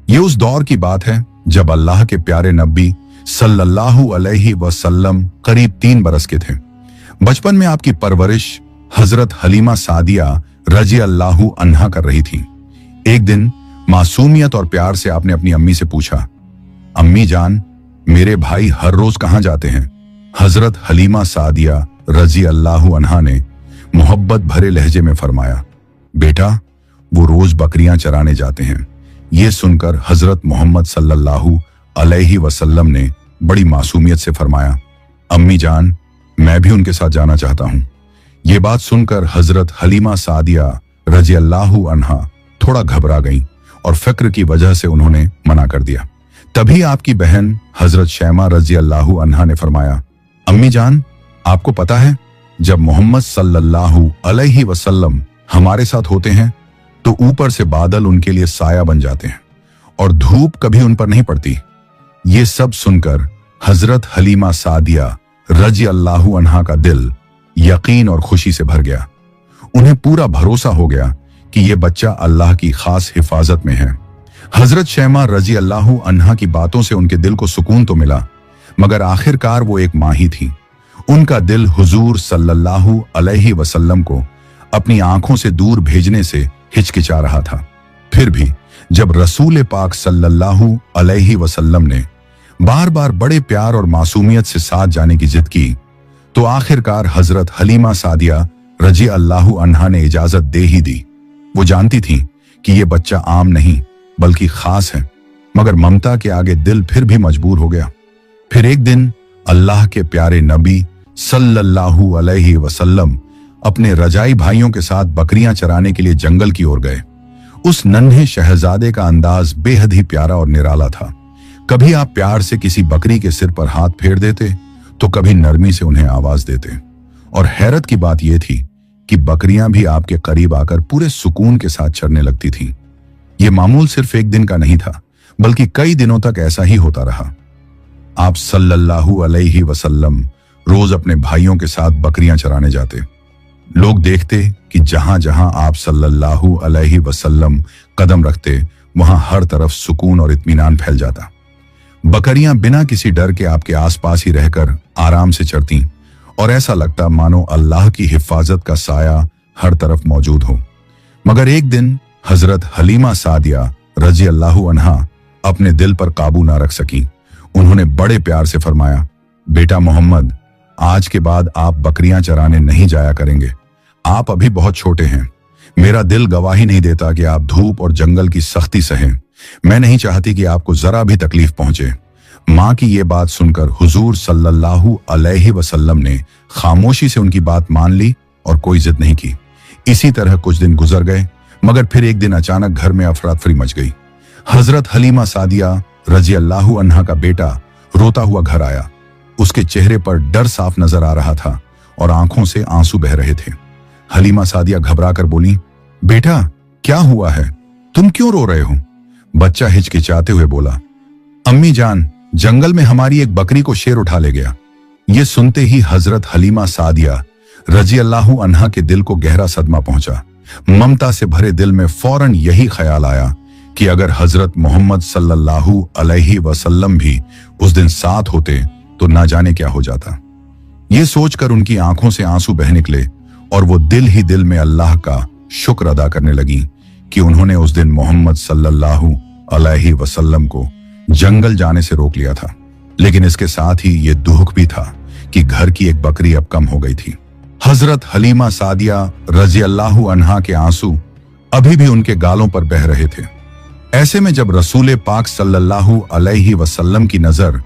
ये उस दौर की बात है जब अल्लाह के प्यारे नबी सल्लल्लाहु अलैहि वसल्लम करीब 3 बरस के थे। बचपन में आपकी परवरिश हजरत हलीमा सादिया रजी अल्लाहु अन्हा कर रही थी। एक दिन मासूमियत और प्यार से आपने अपनी अम्मी से पूछा, अम्मी जान, मेरे भाई हर रोज कहां जाते हैं? हजरत हलीमा सादिया रजी अल्लाहु अन्हा ने मोहब्बत भरे लहजे में फरमाया, बेटा वो रोज बकरियां चराने जाते हैं। ये सुनकर हजरत मोहम्मद सल्लल्लाहु अलैहि वसल्लम ने बड़ी मासूमियत से फरमाया, अम्मी जान, मैं भी उनके साथ जाना चाहता हूं। ये बात सुनकर हजरत हलीमा सादिया रजी अल्लाहु अन्हा थोड़ा घबरा गईं और फिक्र की वजह से उन्होंने मना कर दिया। तभी आपकी बहन हजरत शैमा रजी अल्लाहु अन्हा ने फरमाया, अम्मी जान, आपको पता है जब मोहम्मद सल्लल्लाहु अलैहि वसल्लम हमारे साथ होते हैं तो ऊपर से बादल उनके लिए साया बन जाते हैं और धूप कभी उन पर नहीं पड़ती। ये सब सुनकर हजरत हलीमा सादिया रजी अल्लाहु अन्हा का दिल यकीन और खुशी से भर गया। उन्हें पूरा भरोसा हो गया कि यह बच्चा अल्लाह की खास हिफाजत में है। हजरत शैमा रजी अल्लाहु अन्हा की बातों से उनके दिल को सुकून तो मिला, मगर आखिरकार वो एक माँ ही थी। उनका दिल हुजूर सल्लल्लाहु अलैहि वसल्लम को अपनी आंखों से दूर भेजने से हिचकिचा रहा था। फिर भी जब रसूल पाक सल्लल्लाहु अलैहि वसल्लम ने बार बार बड़े प्यार और मासूमियत से साथ जाने की जिद की, तो आखिरकार हजरत हलीमा सादिया रजी अल्लाहु अन्हा ने इजाजत दे ही दी। वो जानती थी कि ये बच्चा आम नहीं बल्कि खास है, मगर ममता के आगे दिल फिर भी मजबूर हो गया। फिर एक दिन अल्लाह के प्यारे नबी सल्लल्लाहु अलैहि वसल्लम अपने रजाई भाइयों के साथ बकरियां चराने के लिए जंगल की ओर गए। उस नन्हे शहजादे का अंदाज बेहद ही प्यारा और निराला था। कभी आप प्यार से किसी बकरी के सिर पर हाथ फेर देते तो कभी नरमी से उन्हें आवाज देते। और हैरत की बात यह थी कि बकरियां भी आपके करीब आकर पूरे सुकून के साथ चरने लगती थीं। यह मामूल सिर्फ एक दिन का नहीं था, बल्कि कई दिनों तक ऐसा ही होता रहा। आप सल्लल्लाहु अलैहि वसल्लम रोज अपने भाइयों के साथ बकरियां चराने जाते। लोग देखते कि जहां जहां आप सल्लल्लाहु अलैहि वसल्लम कदम रखते, वहां हर तरफ सुकून और इत्मीनान फैल जाता। बकरियां बिना किसी डर के आपके आसपास ही रहकर आराम से चरती और ऐसा लगता मानो अल्लाह की हिफाजत का साया हर तरफ मौजूद हो। मगर एक दिन हजरत हलीमा सादिया रजी अल्लाहु अन्हा अपने दिल पर काबू ना रख सकी। उन्होंने बड़े प्यार से फरमाया, बेटा मोहम्मद, आज के बाद आप बकरियां चराने नहीं जाया करेंगे। आप अभी बहुत छोटे हैं। मेरा दिल गवाही नहीं देता कि आप धूप और जंगल की सख्ती सहें। मैं नहीं चाहती कि आपको जरा भी तकलीफ पहुंचे। मां की ये बात सुनकर हुजूर सल्लल्लाहु अलैहि वसल्लम ने खामोशी से उनकी बात मान ली और कोई जिद नहीं की। इसी तरह कुछ दिन गुजर गए, मगर फिर एक दिन अचानक घर में अफरा तफरी मच गई। हजरत हलीमा सादिया रजी अल्लाहु अन्हा का बेटा रोता हुआ घर आया। उसके चेहरे पर डर साफ नजर आ रहा था और आंखों से आंसू बह रहे थे। हलीमा सादिया घबराकर बोली, बेटा क्या हुआ है? तुम क्यों रो रहे हो? बच्चा हिचकिचाते हुए बोला, अम्मी जान, जंगल में हमारी एक बकरी को शेर उठा ले गया। ये सुनते ही हजरत हलीमा सादिया रजी अल्लाहु अन्हा के दिल को गहरा सदमा पहुंचा। ममता से भरे दिल में फौरन यही ख्याल आया कि अगर हजरत मोहम्मद सल्लल्लाहु अलैहि वसल्लम भी उस दिन साथ होते तो ना जाने क्या हो जाता। ये सोचकर उनकी आंखों से आंसू बह निकले और वो दिल ही दिल में अल्लाह का शुक्र अदा करने लगी कि उन्होंने उस दिन मोहम्मद सल्लल्लाहु अलैहि वसल्लम को जंगल जाने से रोक लिया था। लेकिन इसके साथ ही ये दुख भी था कि घर की एक बकरी अब कम हो गई थी। हजरत हलीमा सादिया रजी अल्लाहु अन्हा के आंसू अभी भी उनके गालों पर बह रहे थे। ऐसे में जब रसूल पाक सल्लल्लाहु अलैहि वसल्लम की नजर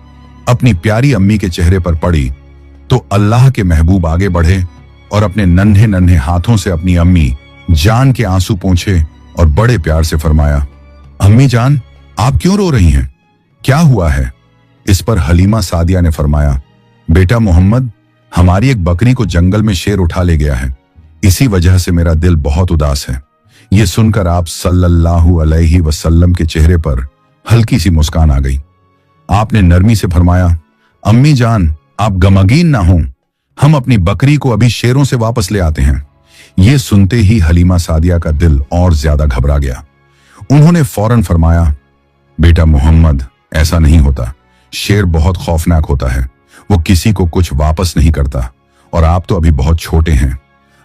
अपनी प्यारी अम्मी के चेहरे पर पड़ी तो अल्लाह के महबूब आगे बढ़े और अपने नन्हे नन्हे हाथों से अपनी अम्मी जान के आंसू पोंछे और बड़े प्यार से फरमाया, अम्मी जान, आप क्यों रो रही हैं? क्या हुआ है? इस पर हलीमा सादिया ने फरमाया, बेटा मोहम्मद, हमारी एक बकरी को जंगल में शेर उठा ले गया है। इसी वजह से मेरा दिल बहुत उदास है। यह सुनकर आप सल्लल्लाहु अलैहि वसल्लम के चेहरे पर हल्की सी मुस्कान आ गई। आपने नरमी से फरमाया, अम्मी जान, आप गमगीन ना हो, हम अपनी बकरी को अभी शेरों से वापस ले आते हैं। यह सुनते ही हलीमा सादिया का दिल और ज्यादा घबरा गया। उन्होंने फौरन फरमाया, बेटा मोहम्मद, ऐसा नहीं होता। शेर बहुत खौफनाक होता है। वो किसी को कुछ वापस नहीं करता और आप तो अभी बहुत छोटे हैं।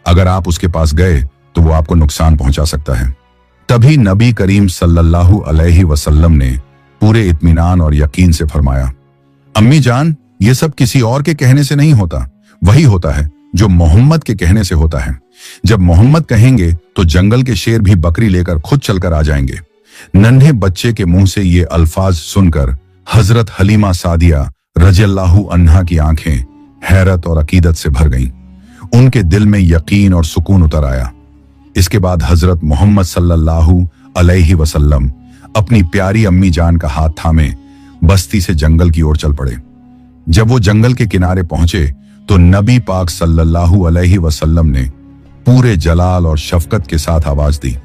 अगर आप उसके पास गए तो वो आपको नुकसान पहुंचा सकता है। तभी नबी करीम सल्लल्लाहु अलैहि वसल्लम ने पूरे इत्मीनान और यकीन से फरमाया, अम्मी जान, ये सब किसी और के कहने से नहीं होता, वही होता है जो मोहम्मद के कहने से होता है। जब मोहम्मद कहेंगे तो जंगल के शेर भी बकरी लेकर खुद चलकर आ जाएंगे। नन्हे बच्चे के मुंह से ये अल्फाज सुनकर हजरत हलीमा सादिया रज़ियल्लाहु अन्हा की आंखें हैरत और अकीदत से भर गईं। उनके दिल में यकीन और सुकून उतर आया। इसके बाद हजरत मोहम्मद सल्लल्लाहु अलैहि वसल्लम अपनी प्यारी अम्मी जान का हाथ थामे बस्ती से जंगल की ओर चल पड़े। जब वो जंगल के किनारे पहुंचे तो नबी पाक सल्लल्लाहु अलैहि वसल्लम ने पूरे जलाल और शफकत के साथ आवाज दी।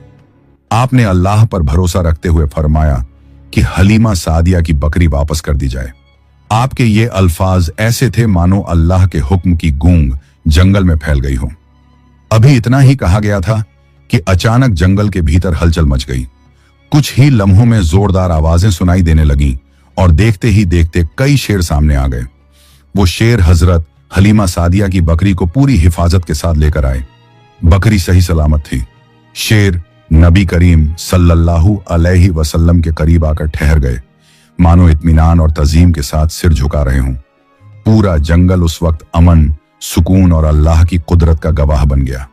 आपने अल्लाह पर भरोसा रखते हुए फरमाया कि हलीमा सादिया की बकरी वापस कर दी जाए। आपके ये अल्फाज ऐसे थे मानो अल्लाह के हुक्म की गूंग जंगल में फैल गई हो। अभी इतना ही कहा गया था कि अचानक जंगल के भीतर हलचल मच गई। कुछ ही लम्हों में जोरदार आवाजें सुनाई देने लगीं और देखते ही देखते कई शेर सामने आ गए। वो शेर हजरत हलीमा सादिया की बकरी को पूरी हिफाजत के साथ लेकर आए। बकरी सही सलामत थी। शेर नबी करीम सल्लल्लाहु अलैहि वसल्लम के करीब आकर ठहर गए, मानो इत्मीनान और तज़ीम के साथ सिर झुका रहे हों। पूरा जंगल उस वक्त अमन, सुकून और अल्लाह की कुदरत का गवाह बन गया।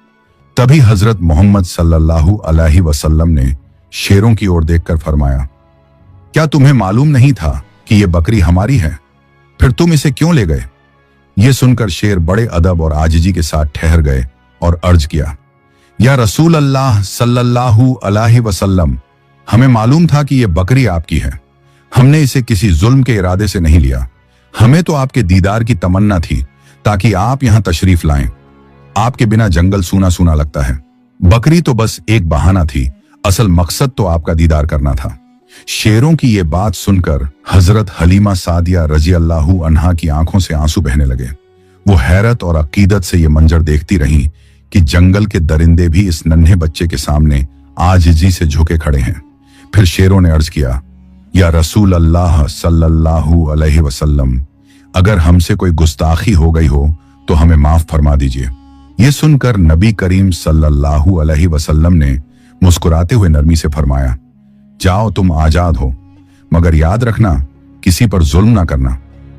तभी हजरत मोहम्मद सल्लल्लाहु अलैहि वसल्लम ने शेरों की ओर देखकर फरमाया, क्या तुम्हें मालूम नहीं था कि यह बकरी हमारी है? फिर तुम इसे क्यों ले गए? यह सुनकर शेर बड़े अदब और आजिजी के साथ ठहर गए और अर्ज किया, या रसूल अल्लाह सल्लल्लाहु अलैहि वसल्लम, हमें मालूम था कि यह बकरी आपकी है। हमने इसे किसी जुल्म के इरादे से नहीं लिया। हमें तो आपके दीदार की तमन्ना थी ताकि आप यहां तशरीफ लाएं। आपके बिना जंगल सूना सूना लगता है। बकरी तो बस एक बहाना थी, असल मकसद तो आपका दीदार करना था। शेरों की ये बात सुनकर हजरत हलीमा सादिया रज़ियल्लाहु अन्हा की आंखों से आंसू बहने लगे। वो हैरत और अकीदत से ये मंजर देखती रहीं कि जंगल के दरिंदे भी इस नन्हे बच्चे के सामने आजिजी से झुके खड़े हैं। फिर शेरों ने अर्ज किया, या रसूल अल्लाह सल्लल्लाहु अलैहि वसल्लम, अगर हमसे कोई गुस्ताखी हो गई हो तो हमें माफ फरमा दीजिए। ये सुनकर नबी करीम सल्लल्लाहु अलैहि वसल्लम ने मुस्कुराते हुए नरमी से फरमाया, जाओ तुम आजाद हो, मगर याद रखना किसी पर जुल्म ना करना।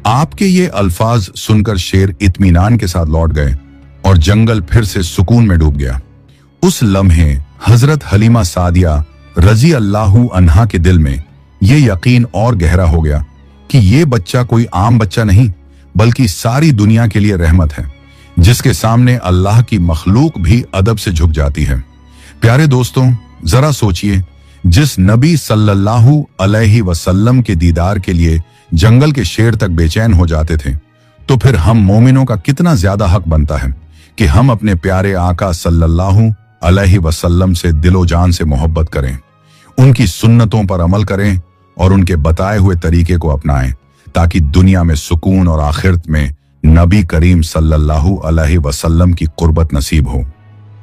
आपके ये अल्फाज सुनकर शेर इत्मीनान के साथ लौट गए और जंगल फिर से सुकून में डूब गया। उस लम्हे हजरत हलीमा सादिया रजी अल्लाहु अन्हा के दिल में ये यकीन और गहरा हो गया कि ये बच्चा कोई आम बच्चा नहीं, बल्कि सारी दुनिया के लिए रहमत है, जिसके सामने अल्लाह की मखलूक भी अदब से झुक जाती है। प्यारे दोस्तों, जरा सोचिए, जिस नबी सल्लल्लाहु अलैहि वसल्लम के दीदार के लिए जंगल के शेर तक बेचैन हो जाते थे, तो फिर हम मोमिनों का कितना ज्यादा हक बनता है कि हम अपने प्यारे आका सल्लल्लाहु अलैहि वसल्लम से दिलो जान से मोहब्बत करें, उनकी सुन्नतों पर अमल करें और उनके बताए हुए तरीके को अपनाएं, ताकि दुनिया में सुकून और आखिरत में नबी करीम सल्लल्लाहु अलैहि वसल्लम की कुर्बत नसीब हो।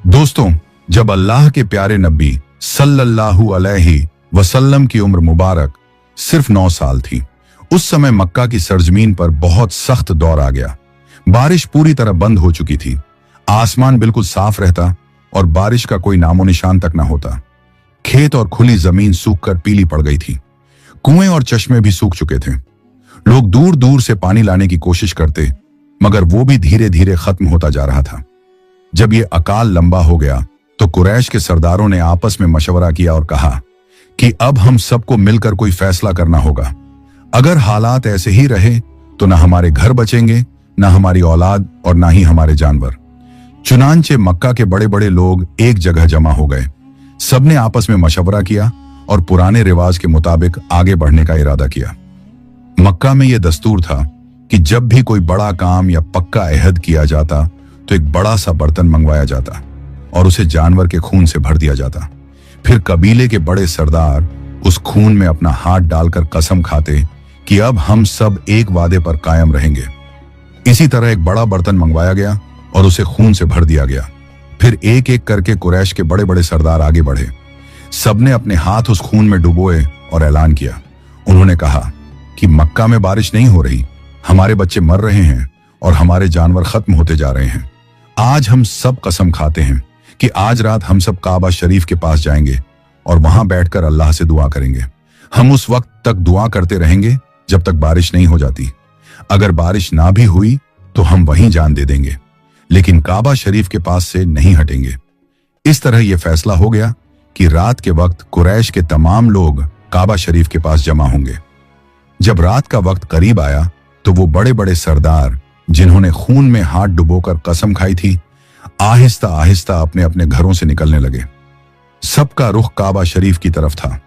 दोस्तों, जब अल्लाह के प्यारे नबी सल्लल्लाहु अलैहि वसल्लम की उम्र मुबारक सिर्फ 9 साल थी, उस समय मक्का की सरजमीन पर बहुत सख्त दौर आ गया। बारिश पूरी तरह बंद हो चुकी थी। आसमान बिल्कुल साफ रहता और बारिश का कोई नामो निशान तक न होता। खेत और खुली जमीन सूखकर पीली पड़ गई थी। कुएं और चश्मे भी सूख चुके थे। लोग दूर दूर से पानी लाने की कोशिश करते, मगर वो भी धीरे धीरे खत्म होता जा रहा था। जब ये अकाल लंबा हो गया तो कुरैश के सरदारों ने आपस में मशवरा किया और कहा कि अब हम सबको मिलकर कोई फैसला करना होगा। अगर हालात ऐसे ही रहे तो न हमारे घर बचेंगे, न हमारी औलाद और न ही हमारे जानवर। चुनांचे मक्का के बड़े बड़े लोग एक जगह जमा हो गए। सबने आपस में मशवरा किया और पुराने रिवाज के मुताबिक आगे बढ़ने का इरादा किया। मक्का में यह दस्तूर था कि जब भी कोई बड़ा काम या पक्का अहद किया जाता तो एक बड़ा सा बर्तन मंगवाया जाता और उसे जानवर के खून से भर दिया जाता। फिर कबीले के बड़े सरदार उस खून में अपना हाथ डालकर कसम खाते कि अब हम सब एक वादे पर कायम रहेंगे। इसी तरह एक बड़ा बर्तन मंगवाया गया और उसे खून से भर दिया गया। फिर एक एक करके कुरैश के बड़े बड़े सरदार आगे बढ़े। सबने अपने हाथ उस खून में डुबोए और ऐलान किया, उन्होंने कहा कि मक्का में बारिश नहीं हो रही, हमारे बच्चे मर रहे हैं और हमारे जानवर खत्म होते जा रहे हैं। आज हम सब कसम खाते हैं कि आज रात हम सब काबा शरीफ के पास जाएंगे और वहां बैठकर अल्लाह से दुआ करेंगे। हम उस वक्त तक दुआ करते रहेंगे जब तक बारिश नहीं हो जाती। अगर बारिश ना भी हुई तो हम वहीं जान दे देंगे, लेकिन काबा शरीफ के पास से नहीं हटेंगे। इस तरह यह फैसला हो गया कि रात के वक्त कुरैश के तमाम लोग काबा शरीफ के पास जमा होंगे। जब रात का वक्त करीब आया तो वो बड़े बड़े सरदार, जिन्होंने खून में हाथ डुबोकर कसम खाई थी, आहिस्ता आहिस्ता अपने अपने घरों से निकलने लगे। सबका रुख काबा शरीफ की तरफ था।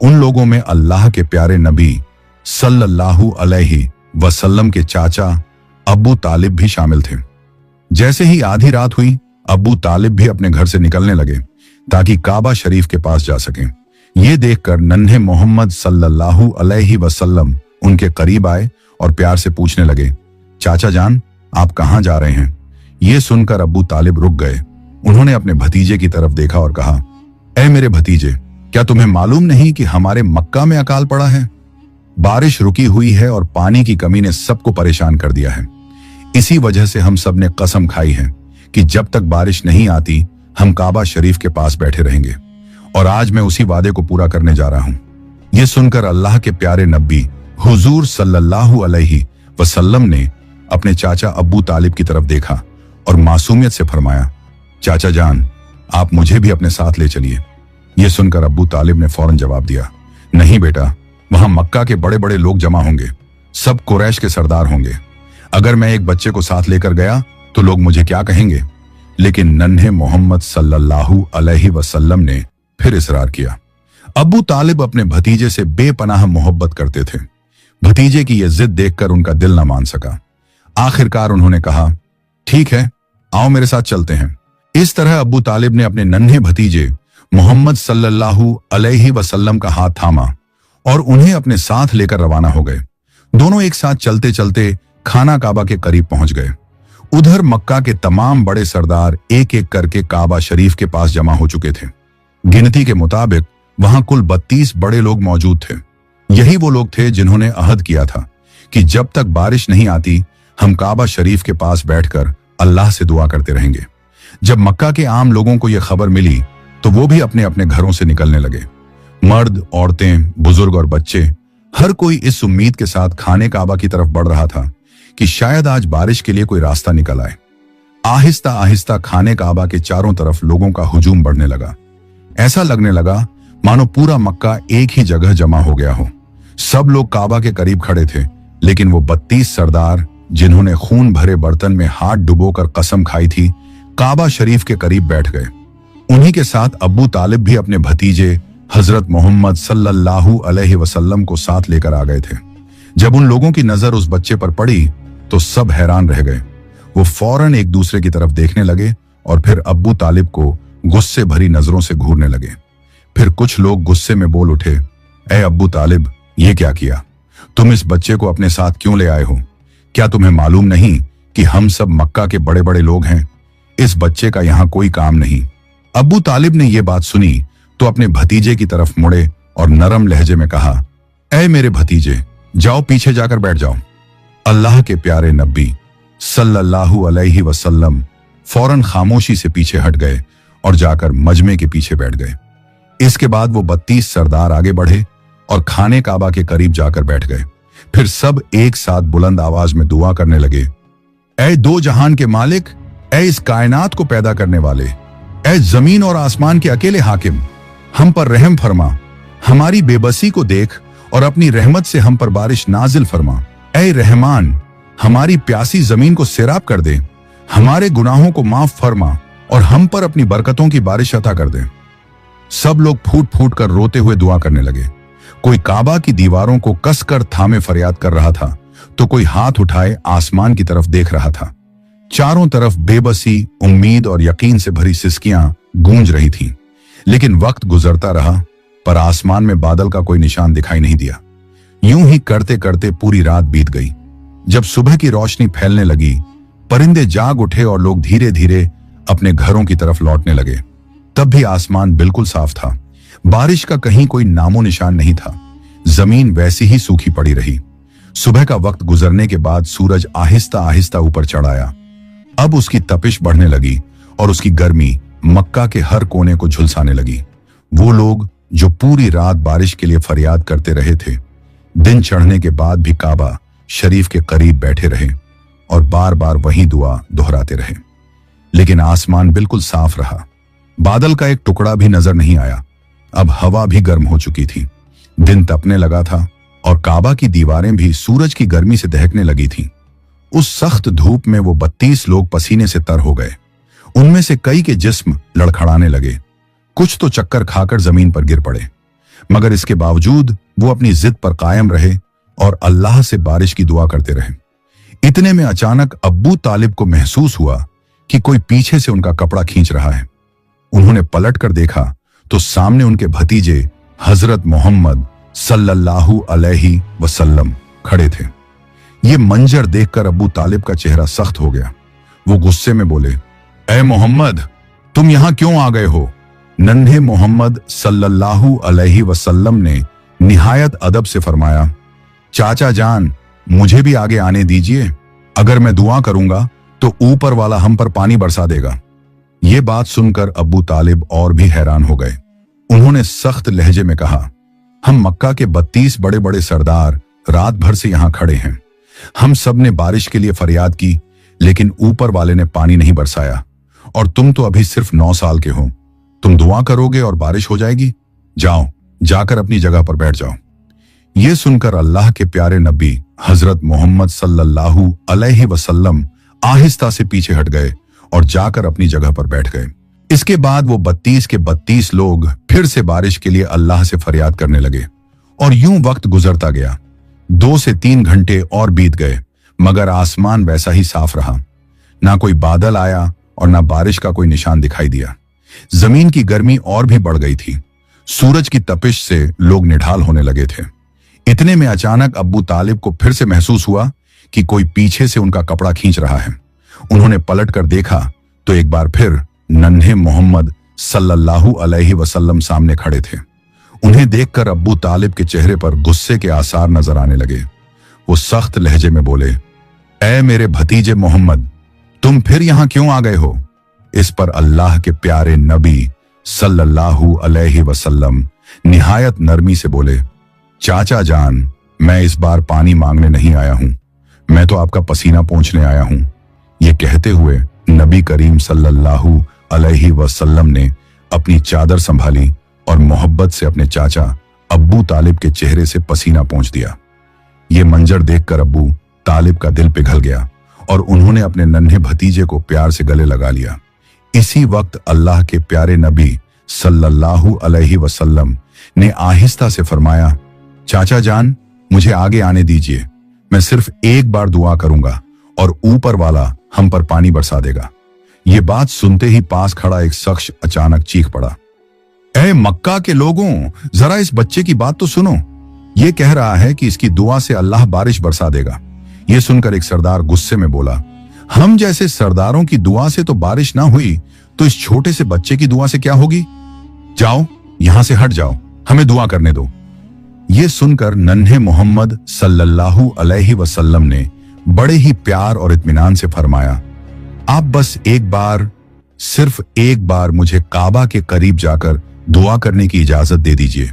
उन लोगों में अल्लाह के प्यारे नबी सल्लल्लाहु अलैहि वसल्लम के चाचा अब्बू तालिब भी शामिल थे। जैसे ही आधी रात हुई, अब्बू तालिब भी अपने घर से निकलने लगे ताकि काबा शरीफ के पास जा सकें। ये देखकर नन्हे मोहम्मद सल्लल्लाहु अलैहि वसल्लम उनके करीब आए और प्यार से पूछने लगे, चाचा जान, आप कहां जा रहे हैं? ये सुनकर अब्बू तालिब रुक गए। उन्होंने अपने भतीजे की तरफ देखा और कहा, ऐ मेरे भतीजे, क्या तुम्हें मालूम नहीं कि हमारे मक्का में अकाल पड़ा है? बारिश रुकी हुई है और पानी की कमी ने सबको परेशान कर दिया है। इसी वजह से हम सब ने कसम खाई है कि जब तक बारिश नहीं आती हम काबा शरीफ के पास बैठे रहेंगे, और आज मैं उसी वादे को पूरा करने जा रहा हूं। यह सुनकर अल्लाह के प्यारे नबी हुजूर सल्लल्लाहु अलैहि वसल्लम ने अपने चाचा अब्बू तालिब की तरफ देखा और मासूमियत से फरमाया, चाचा जान, आप मुझे भी अपने साथ ले चलिए। यह सुनकर अब्बू तालिब ने फौरन जवाब दिया, नहीं बेटा, वहां मक्का के बड़े बड़े लोग जमा होंगे, सब कुरैश के सरदार होंगे। अगर मैं एक बच्चे को साथ लेकर गया तो लोग मुझे क्या कहेंगे? लेकिन नन्हे मोहम्मद सल्लल्लाहु अलैहि वसल्लम ने फिर इसरार किया। अब्बू तालिब अपने भतीजे से बेपनाह मोहब्बत करते थे। भतीजे की यह जिद देखकर उनका दिल न मान सका। आखिरकार उन्होंने कहा, ठीक है, आओ मेरे साथ चलते हैं। इस तरह अब्बू तालिब ने अपने नन्हे भतीजे मोहम्मद सल्लल्लाहु अलैहि वसल्लम का हाथ थामा और उन्हें अपने साथ लेकर रवाना हो गए। दोनों एक साथ चलते चलते खाना काबा के करीब पहुंच गए। उधर मक्का के तमाम बड़े सरदार एक एक करके काबा शरीफ के पास जमा हो चुके थे। गिनती के मुताबिक वहां कुल 32 बड़े लोग मौजूद थे। यही वो लोग थे जिन्होंने अहद किया था कि जब तक बारिश नहीं आती हम काबा शरीफ के पास बैठकर अल्लाह से दुआ करते रहेंगे। जब मक्का के आम लोगों को यह खबर मिली तो वो भी अपने अपने घरों से निकलने लगे। मर्द, औरतें, बुजुर्ग और बच्चे, हर कोई इस उम्मीद के साथ खाने काबा की तरफ बढ़ रहा था कि शायद आज बारिश के लिए कोई रास्ता निकल आए। आहिस्ता आहिस्ता खाने काबा के चारों तरफ लोगों का हुजूम बढ़ने लगा। ऐसा लगने लगा मानो पूरा मक्का एक ही जगह जमा हो गया हो। सब लोग काबा के करीब खड़े थे, लेकिन वो 32 सरदार जिन्होंने खून भरे बर्तन में हाथ डुबोकर कसम खाई थी, काबा शरीफ के करीब बैठ गए। उन्हीं के साथ अब्बू तालिब भी अपने भतीजे हजरत मोहम्मद सल्लल्लाहु अलैहि वसल्लम को साथ लेकर आ गए थे। जब उन लोगों की नजर उस बच्चे पर पड़ी तो सब हैरान रह गए। वो फौरन एक दूसरे की तरफ देखने लगे और फिर अब्बू तालिब को गुस्से भरी नजरों से घूरने लगे। फिर कुछ लोग गुस्से में बोल उठे, ए अब्बू तालिब, ये क्या किया? तुम इस बच्चे को अपने साथ क्यों ले आए हो? क्या तुम्हें मालूम नहीं कि हम सब मक्का के बड़े बड़े लोग हैं? इस बच्चे का यहाँ कोई काम नहीं। अब्बू तालिब ने यह बात सुनी तो अपने भतीजे की तरफ मुड़े और नरम लहजे में कहा, ऐ मेरे भतीजे, जाओ पीछे जाकर बैठ जाओ। अल्लाह के प्यारे नबी सल्लल्लाहु अलैहि वसल्लम फौरन खामोशी से पीछे हट गए और जाकर मजमे के पीछे बैठ गए। इसके बाद वो 32 सरदार आगे बढ़े और खाने काबा के करीब जाकर बैठ गए। फिर सब एक साथ बुलंद आवाज में दुआ करने लगे, ऐ दो जहान के मालिक, ऐ इस कायनात को पैदा करने वाले, ऐ जमीन और आसमान के अकेले हाकिम, हम पर रहम फरमा, हमारी बेबसी को देख और अपनी रहमत से हम पर बारिश नाजिल फरमा। ऐ रहमान, हमारी प्यासी जमीन को सैराब कर दे, हमारे गुनाहों को माफ फरमा और हम पर अपनी बरकतों की बारिश अता कर दे। सब लोग फूट फूट कर रोते हुए दुआ करने लगे। कोई काबा की दीवारों को कसकर थामे फरियाद कर रहा था तो कोई हाथ उठाए आसमान की तरफ देख रहा था। चारों तरफ बेबसी, उम्मीद और यकीन से भरी सिसकियां गूंज रही थीं। लेकिन वक्त गुजरता रहा पर आसमान में बादल का कोई निशान दिखाई नहीं दिया। यूं ही करते करते पूरी रात बीत गई। जब सुबह की रोशनी फैलने लगी, परिंदे जाग उठे और लोग धीरे धीरे अपने घरों की तरफ लौटने लगे। तब भी आसमान बिल्कुल साफ था। बारिश का कहीं कोई नामो निशान नहीं था। जमीन वैसी ही सूखी पड़ी रही। सुबह का वक्त गुजरने के बाद सूरज आहिस्ता आहिस्ता ऊपर चढ़ आया। अब उसकी तपिश बढ़ने लगी और उसकी गर्मी मक्का के हर कोने को झुलसाने लगी। वो लोग जो पूरी रात बारिश के लिए फरियाद करते रहे थे, दिन चढ़ने के बाद भी काबा शरीफ के करीब बैठे रहे और बार बार वही दुआ दोहराते रहे। लेकिन आसमान बिल्कुल साफ रहा। बादल का एक टुकड़ा भी नजर नहीं आया। अब हवा भी गर्म हो चुकी थी। दिन तपने लगा था और काबा की दीवारें भी सूरज की गर्मी से दहकने लगी थीं। उस सख्त धूप में वो 32 लोग पसीने से तर हो गए। उनमें से कई के जिस्म लड़खड़ाने लगे। कुछ तो चक्कर खाकर जमीन पर गिर पड़े, मगर इसके बावजूद वो अपनी जिद पर कायम रहे और अल्लाह से बारिश की दुआ करते रहे। इतने में अचानक अब्बू तालिब को महसूस हुआ कि कोई पीछे से उनका कपड़ा खींच रहा है। उन्होंने पलट कर देखा तो सामने उनके भतीजे हजरत मोहम्मद सल्लल्लाहु अलैहि वसल्लम खड़े थे। ये मंजर देखकर अब्बू तालिब का चेहरा सख्त हो गया। वो गुस्से में बोले, ए मोहम्मद, तुम यहां क्यों आ गए हो? नन्हे मोहम्मद सल्लल्लाहु अलैहि वसल्लम ने निहायत अदब से फरमाया, चाचा जान, मुझे भी आगे आने दीजिए। अगर मैं दुआ करूंगा तो ऊपर वाला हम पर पानी बरसा देगा। ये बात सुनकर अब्बू तालिब और भी हैरान हो गए। उन्होंने सख्त लहजे में कहा, हम मक्का के 32 बड़े बड़े सरदार रात भर से यहां खड़े हैं। हम सब ने बारिश के लिए फरियाद की, लेकिन ऊपर वाले ने पानी नहीं बरसाया। और तुम तो अभी सिर्फ 9 साल के हो। तुम दुआ करोगे और बारिश हो जाएगी? जाओ, जाकर अपनी जगह पर बैठ जाओ। ये सुनकर अल्लाह के प्यारे नबी हजरत मोहम्मद सल्लल्लाहु अलैहि वसल्लम आहिस्ता से पीछे हट गए और जाकर अपनी जगह पर बैठ गए। इसके बाद वो 32 के 32 लोग फिर से बारिश के लिए अल्लाह से फरियाद करने लगे और यूं वक्त गुजरता गया। 2 से 3 घंटे और बीत गए, मगर आसमान वैसा ही साफ रहा। ना कोई बादल आया और ना बारिश का कोई निशान दिखाई दिया। जमीन की गर्मी और भी बढ़ गई थी। सूरज की तपिश से लोग निढाल होने लगे थे। इतने में अचानक अब्बू तालिब को फिर से महसूस हुआ कि कोई पीछे से उनका कपड़ा खींच रहा है। उन्होंने पलट कर देखा तो एक बार फिर नन्हे मोहम्मद सल्लल्लाहु अलैहि वसल्लम सामने खड़े थे। उन्हें देखकर अब्बू तालिब के चेहरे पर गुस्से के आसार नजर आने लगे। वो सख्त लहजे में बोले, ऐ मेरे भतीजे मोहम्मद, तुम फिर यहां क्यों आ गए हो? इस पर अल्लाह के प्यारे नबी सल्लल्लाहु अलैहि वसल्लम निहायत नरमी से बोले, चाचा जान, मैं इस बार पानी मांगने नहीं आया हूं, मैं तो आपका पसीना पोंछने आया हूं। ये कहते हुए नबी करीम सल्लल्लाहु अलैहि वसल्लम ने अपनी चादर संभाली और मोहब्बत से अपने चाचा अब्बू तालिब के चेहरे से पसीना पोंछ दिया। ये मंजर देखकर अब्बू तालिब का दिल पिघल गया और उन्होंने अपने नन्हे भतीजे को प्यार से गले लगा लिया। इसी वक्त अल्लाह के प्यारे नबी सल्लल्लाहु अलैहि वसल्लम ने आहिस्ता से फरमाया, चाचा जान, मुझे आगे आने दीजिए। मैं सिर्फ एक बार दुआ करूंगा और ऊपर वाला हम पर पानी बरसा देगा। ये बात सुनते ही पास खड़ा एक शख्स अचानक चीख पड़ा, ऐ मक्का के लोगों, जरा इस बच्चे की बात तो सुनो। ये कह रहा है कि इसकी दुआ से अल्लाह बारिश बरसा देगा। ये सुनकर एक सरदार गुस्से में बोला, हम जैसे सरदारों की दुआ से तो बारिश ना हुई, तो इस छोटे से बच्चे की दुआ से क्या होगी? जाओ, यहां से हट जाओ, हमें दुआ करने दो। ये सुनकर नन्हे मोहम्मद सल्लल्लाहु अलैहि वसल्लम ने बड़े ही प्यार और इत्मीनान से फरमाया, आप बस एक बार, सिर्फ एक बार मुझे काबा के करीब जाकर दुआ करने की इजाजत दे दीजिए।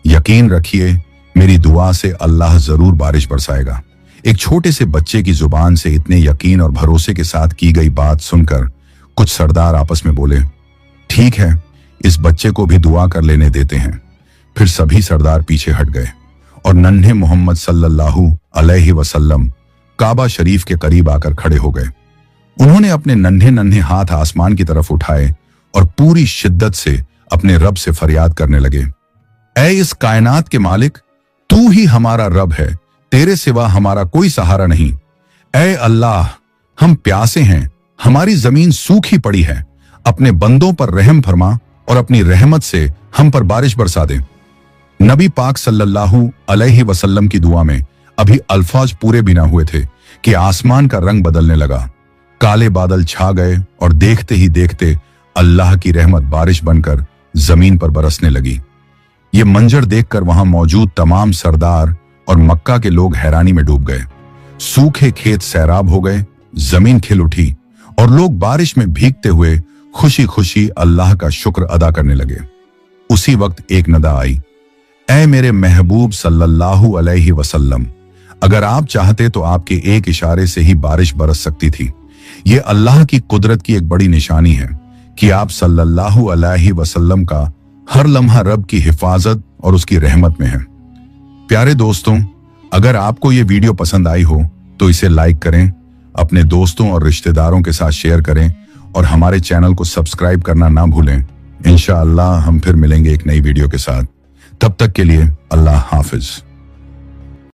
यकीन रखिए, मेरी दुआ से अल्लाह जरूर बारिश बरसाएगा। एक छोटे से बच्चे की जुबान से इतने यकीन और भरोसे के साथ की गई बात सुनकर कुछ सरदार आपस में बोले, ठीक है, इस बच्चे को भी दुआ कर लेने देते हैं। फिर सभी सरदार पीछे हट गए और नन्हे मोहम्मद सल्लल्लाहु अलैहि वसल्लम काबा शरीफ के करीब आकर खड़े हो गए। उन्होंने अपने नन्हे नन्हे हाथ आसमान की तरफ उठाए और पूरी शिद्दत से अपने रब से फरियाद करने लगे, ऐ इस कायनात के मालिक, तू ही हमारा रब है, तेरे सिवा हमारा कोई सहारा नहीं। ऐ अल्लाह, हम प्यासे हैं, हमारी जमीन सूखी पड़ी है, अपने बंदों पर रहम फरमा और अपनी रहमत से हम पर बारिश बरसा दे। नबी पाक सल्लल्लाहु अलैहि वसल्लम की दुआ में अभी अल्फाज पूरे भी ना हुए थे कि आसमान का रंग बदलने लगा। काले बादल छा गए और देखते ही देखते अल्लाह की रहमत बारिश बनकर जमीन पर बरसने लगी। ये मंजर देखकर वहां मौजूद तमाम सरदार और मक्का के लोग हैरानी में डूब गए। सूखे खेत सैराब हो गए, जमीन खिल उठी और लोग बारिश में भीगते हुए खुशी खुशी अल्लाह का शुक्र अदा करने लगे। उसी वक्त एक नदा आई, ऐ मेरे महबूब सल्लल्लाहु अलैहि वसल्लम, अगर आप चाहते तो आपके एक इशारे से ही बारिश बरस सकती थी। ये अल्लाह की कुदरत की एक बड़ी निशानी है कि आप सल्लल्लाहु अलैहि वसल्लम का हर लम्हा रब की हिफाजत और उसकी रहमत में है। प्यारे दोस्तों, अगर आपको ये वीडियो पसंद आई हो तो इसे लाइक करें, अपने दोस्तों और रिश्तेदारों के साथ शेयर करें और हमारे चैनल को सब्सक्राइब करना ना भूलें। इंशाअल्लाह हम फिर मिलेंगे एक नई वीडियो के साथ। तब तक के लिए अल्लाह हाफिज।